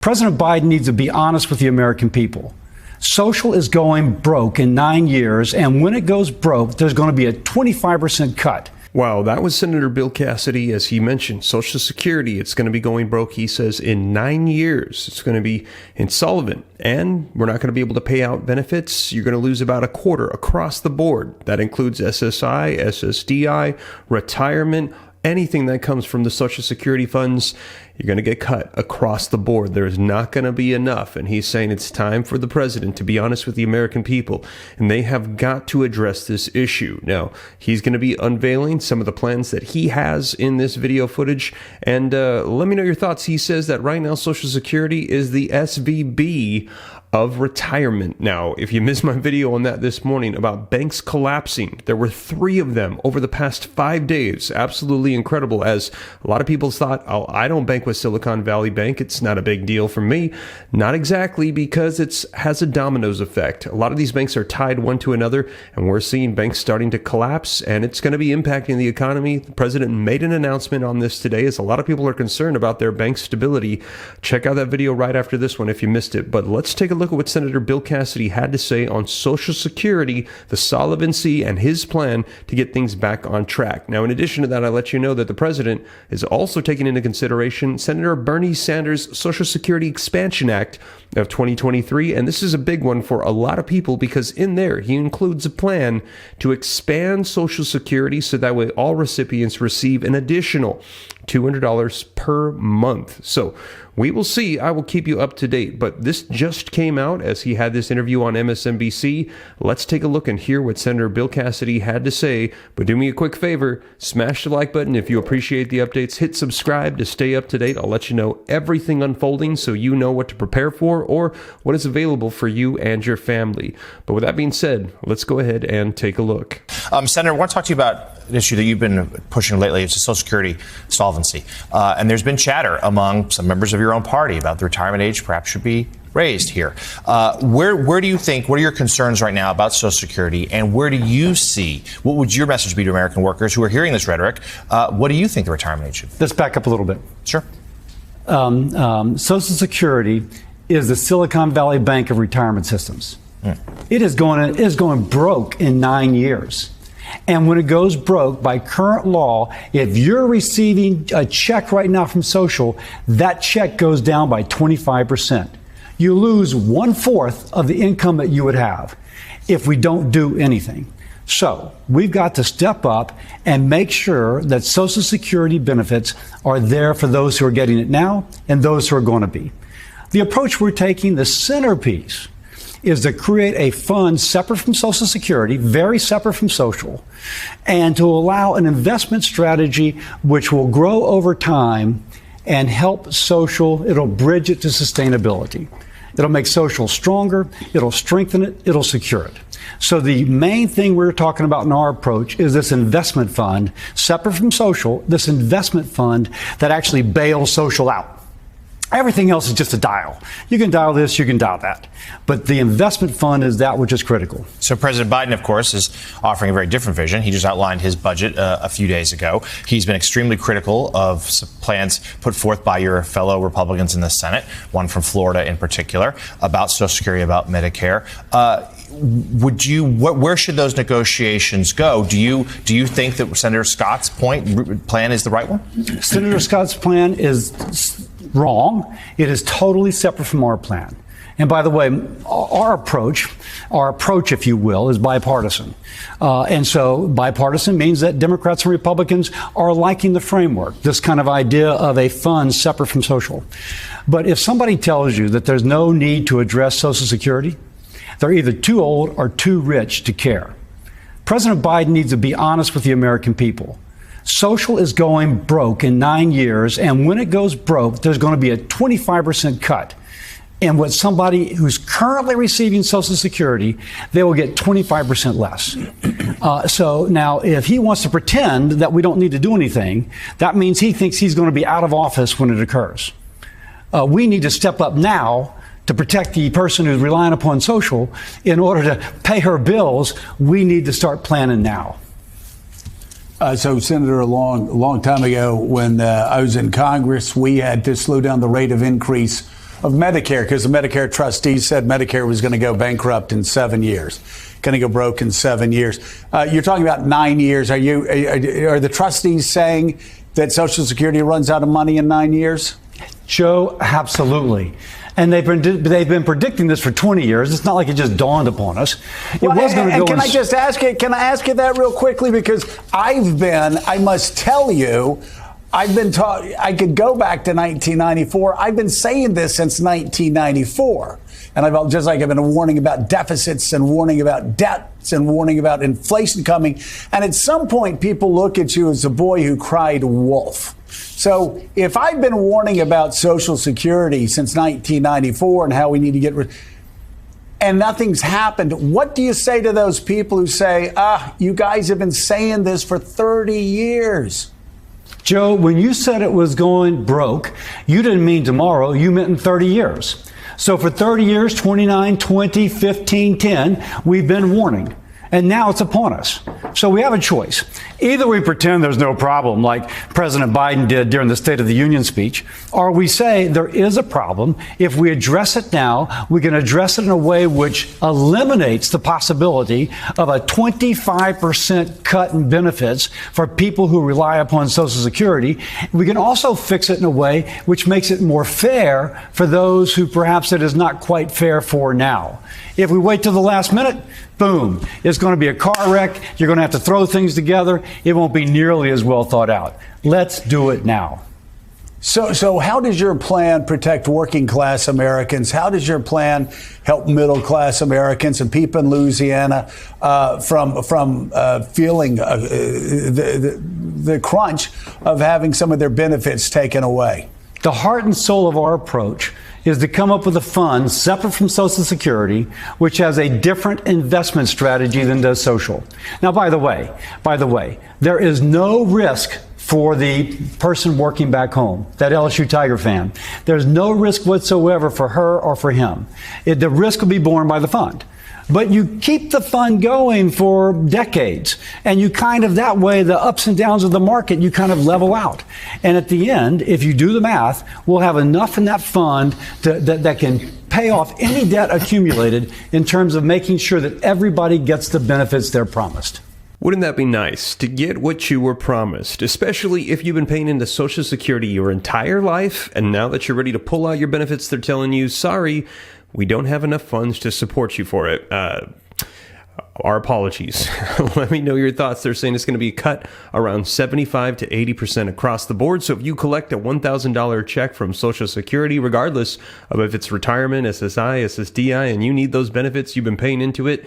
President Biden needs to be honest with the American people. Social is going broke in 9 years, and when it goes broke, there's going to be a 25% cut. Wow, that was Senator Bill Cassidy. As he mentioned, Social Security, it's going to be going broke, he says, in 9 years. It's going to be insolvent, and we're not going to be able to pay out benefits. You're going to lose about a quarter across the board. That includes SSI, SSDI, retirement, anything that comes from the Social Security funds. You're going to get cut across the board. There's not going to be enough. And he's saying it's time for the president to be honest with the American people. And they have got to address this issue. Now, he's going to be unveiling some of the plans that he has in this video footage. And let me know your thoughts. He says that right now, Social Security is the SVB of retirement. Now, if you missed my video on that this morning about banks collapsing, there were 3 of them over the past 5 days. Absolutely incredible. As a lot of people thought, oh, I don't bank with Silicon Valley Bank. It's not a big deal for me. Not exactly, because it has a dominoes effect. A lot of these banks are tied one to another, and we're seeing banks starting to collapse, and it's going to be impacting the economy. The president made an announcement on this today, as a lot of people are concerned about their bank stability. Check out that video right after this one if you missed it. But let's take a look at what Senator Bill Cassidy had to say on Social Security, the solvency, and his plan to get things back on track. Now, in addition to that, I let you know that the president is also taking into consideration Senator Bernie Sanders' Social Security Expansion Act of 2023, and this is a big one for a lot of people because in there he includes a plan to expand Social Security so that way all recipients receive an additional $200 per month. So we will see. I will keep you up to date. But this just came out as he had this interview on MSNBC. Let's take a look and hear what Senator Bill Cassidy had to say. But do me a quick favor, smash the like button if you appreciate the updates. Hit subscribe to stay up to date. I'll let you know everything unfolding so you know what to prepare for or what is available for you and your family. But with that being said, let's go ahead and take a look. Senator, I want to talk to you about an issue that you've been pushing lately. It's the Social Security solvency. And there's been chatter among some members of your own party about the retirement age perhaps should be raised here. Where do you think, what are your concerns right now about Social Security, and where do you see, what would your message be to American workers who are hearing this rhetoric? What do you think the retirement age should be? Let's back up a little bit. Sure. Social Security is the Silicon Valley Bank of retirement systems. It is going broke in 9 years. And when it goes broke, by current law, if you're receiving a check right now from Social, that check goes down by 25%. You lose 1/4 of the income that you would have if we don't do anything. So we've got to step up and make sure that Social Security benefits are there for those who are getting it now and those who are going to be. The approach we're taking, the centerpiece, is to create a fund separate from Social Security, very separate from Social, and to allow an investment strategy which will grow over time and help Social. It'll bridge it to sustainability. It'll make Social stronger, it'll strengthen it, it'll secure it. So the main thing we're talking about in our approach is this investment fund, separate from Social, this investment fund that actually bails Social out. Everything else is just a dial. You can dial this, you can dial that. But the investment fund is that which is critical. So President Biden, of course, is offering a very different vision. He just outlined his budget a few days ago. He's been extremely critical of plans put forth by your fellow Republicans in the Senate, one from Florida in particular, about Social Security, about Medicare. Where should those negotiations go? Do you think that Senator Scott's plan is the right one? Senator Scott's plan is wrong. It is totally separate from our plan. And by the way, our approach, if you will, is bipartisan. And so bipartisan means that Democrats and Republicans are liking the framework, this kind of idea of a fund separate from Social. But if somebody tells you that there's no need to address Social Security, they're either too old or too rich to care. President Biden needs to be honest with the American people. Social is going broke in 9 years, and when it goes broke, there's going to be a 25% cut. And what somebody who's currently receiving Social Security, they will get 25% less. So now, if he wants to pretend that we don't need to do anything, that means he thinks he's going to be out of office when it occurs. We need to step up now to protect the person who's relying upon Social. In order to pay her bills, we need to start planning now. So, Senator, a long time ago, when I was in Congress, we had to slow down the rate of increase of Medicare, because the Medicare trustees said Medicare was going to go bankrupt in 7 years, going to go broke in 7 years. You're talking about 9 years. Are the trustees saying that Social Security runs out of money in 9 years? Joe, absolutely. And they've been predicting this for 20 years. It's not like it just dawned upon us. It was going to go. Can I just ask you? Can I ask you that real quickly? Because I must tell you, I could go back to 1994. I've been saying this since 1994. And I've been warning about deficits and warning about debts and warning about inflation coming. And at some point, people look at you as the boy who cried wolf. So if I've been warning about Social Security since 1994 and how we need to get rid, and nothing's happened, what do you say to those people who say, you guys have been saying this for 30 years? Joe, when you said it was going broke, you didn't mean tomorrow, you meant in 30 years. So for 30 years, 29, 20, 15, 10, we've been warning. And now it's upon us. So we have a choice. Either we pretend there's no problem, like President Biden did during the State of the Union speech, or we say there is a problem. If we address it now, we can address it in a way which eliminates the possibility of a 25% cut in benefits for people who rely upon Social Security. We can also fix it in a way which makes it more fair for those who perhaps it is not quite fair for now. If we wait till the last minute, boom, it's going to be a car wreck. You're going to have to throw things together. It won't be nearly as well thought out. Let's do it now. So how does your plan protect working class Americans? How does your plan help middle class Americans and people in Louisiana from feeling the crunch of having some of their benefits taken away? The heart and soul of our approach is to come up with a fund separate from Social Security, which has a different investment strategy than does social. Now, by the way, there is no risk for the person working back home, that LSU Tiger fan. There's no risk whatsoever for her or for him. The risk will be borne by the fund. But you keep the fund going for decades, and you kind of, that way, the ups and downs of the market, you kind of level out. And at the end, if you do the math, we'll have enough in that fund that can pay off any debt accumulated in terms of making sure that everybody gets the benefits they're promised. Wouldn't that be nice to get what you were promised, especially if you've been paying into Social Security your entire life, and now that you're ready to pull out your benefits, they're telling you, sorry, we don't have enough funds to support you for it. Our apologies. Let me know your thoughts. They're saying it's going to be a cut around 75 to 80% across the board. So if you collect a $1,000 check from Social Security, regardless of if it's retirement, SSI, SSDI, and you need those benefits, you've been paying into it,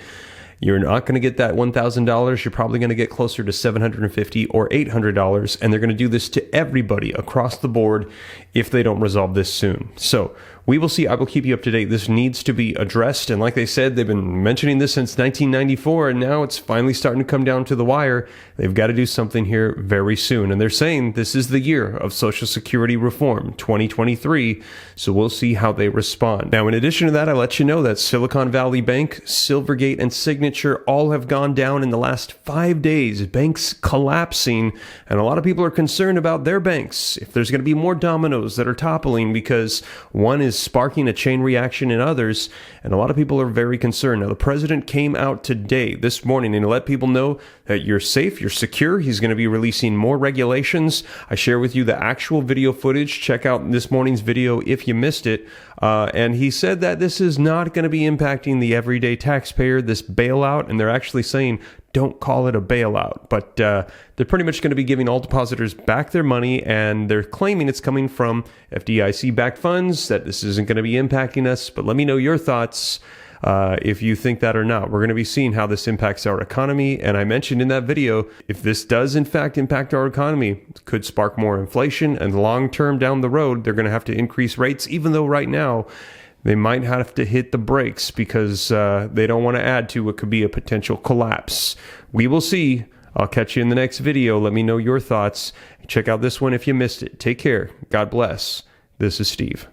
you're not going to get that $1,000. You're probably going to get closer to $750 or $800, and they're going to do this to everybody across the board if they don't resolve this soon. So we will see. I will keep you up to date. This needs to be addressed, and like they said, they've been mentioning this since 1994, and now it's finally starting to come down to the wire. They've got to do something here very soon, and they're saying this is the year of Social Security reform, 2023, so we'll see how they respond. Now, in addition to that, I let you know that Silicon Valley Bank, Silvergate, and Signature all have gone down in the last 5 days, banks collapsing, and a lot of people are concerned about their banks, if there's going to be more dominoes that are toppling, because one is sparking a chain reaction in others, and a lot of people are very concerned. Now, the president came out today, this morning, and let people know that you're safe, you're secure. He's going to be releasing more regulations. I share with you the actual video footage. Check out this morning's video if you missed it. And he said that this is not going to be impacting the everyday taxpayer, this bailout, and they're actually saying don't call it a bailout. But they're pretty much going to be giving all depositors back their money, and they're claiming it's coming from FDIC-backed funds, that this isn't going to be impacting us. But let me know your thoughts if you think that or not. We're going to be seeing how this impacts our economy. And I mentioned in that video, if this does in fact impact our economy, it could spark more inflation, and long term down the road, they're going to have to increase rates, even though right now they might have to hit the brakes because they don't want to add to what could be a potential collapse. We will see. I'll catch you in the next video. Let me know your thoughts. Check out this one if you missed it. Take care. God bless. This is Steve.